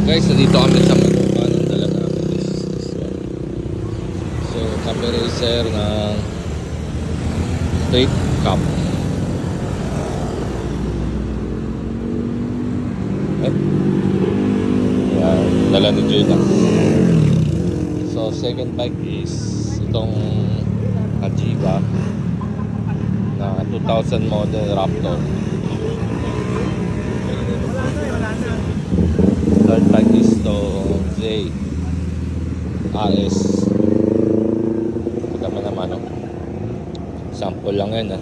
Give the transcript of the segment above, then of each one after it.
Guys, nandito kami sa Magupa ng dala namin this one. So, Cafe Racer ng Street Cup. Yan, dala ni Judah. So, second bike is itong Hajiba na 2000 model Raptor. Third bike is to J RS. Kita mo naman, no? Sample lang yan, ha?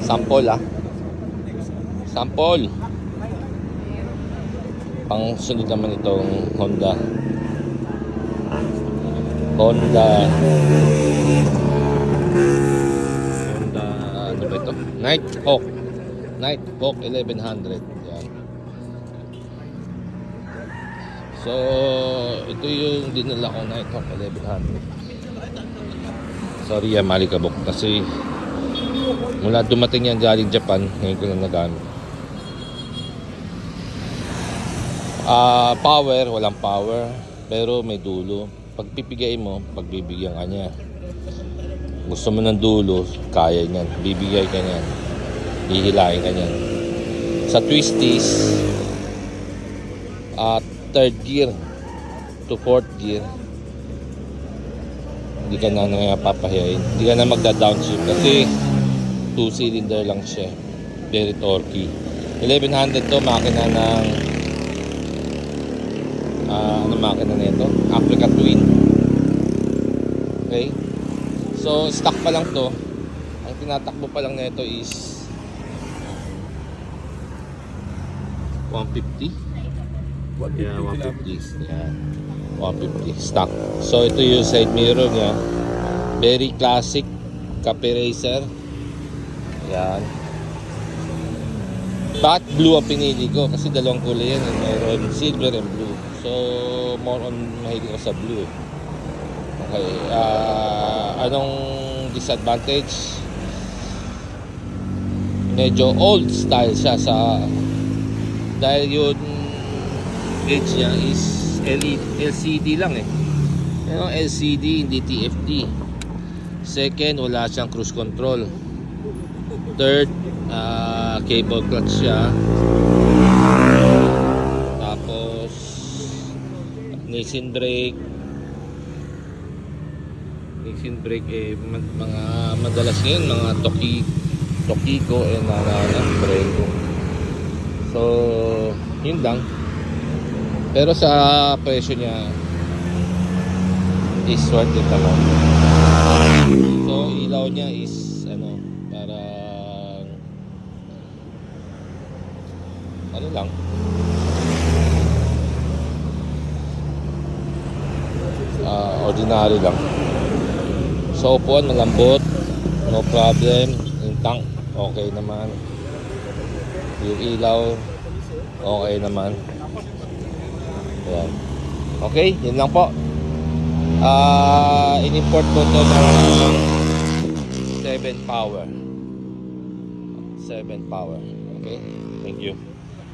Sample, ha? Sample. Pang sunod naman itong Honda ano ba ito? Nighthawk 1100. Yan. So ito yung dinala ko, Nighthawk 1100. Sorry, malikabok kasi mula dumating yan galing Japan, ngayon ko lang nagamit. Power, walang power, pero may dulo. Pag pipigay mo, pagbibigyan ka niya. Gusto mo ng dulo, kaya niyan. Bibigay ka niyan. Hihilain ka niyan. Sa twisties, third gear to fourth gear, hindi ka na papahiyain. Hindi ka na magda-downshift kasi 2-cylinder lang siya. Very torquey. 1100 to, makina ng ano makina nito? Africa Twin. Okay? So, stock pa lang to. Ang tinatakbo pa lang nito is 150. Yeah, 150. Yeah. 150 stock. So, ito yung side mirror niya. Very classic Cafe Racer. Yan. Bakit blue ang pinili ko? Kasi dalawang kulay yan. Meron silver and blue. So, more on mahilig ko sa blue. Okay. Anong disadvantage? Medyo old style siya dahil yung gauge niya is LCD lang eh. You know, LCD, hindi TFT. Second, wala siyang cruise control. Third, cable clutch siya. Tapos Nissin brake eh, mga madalas ngayon mga Tokiko and brake. So yun lang, pero sa presyo niya is worth it naman. So ilaw niya is parang ano lang, ordinary lang. So upuan malambot, no problem. Yung tank okay naman, yung ilaw okay naman. Ayan. Okay, yun lang po. In-import ko to ng 7 power. Okay, thank you.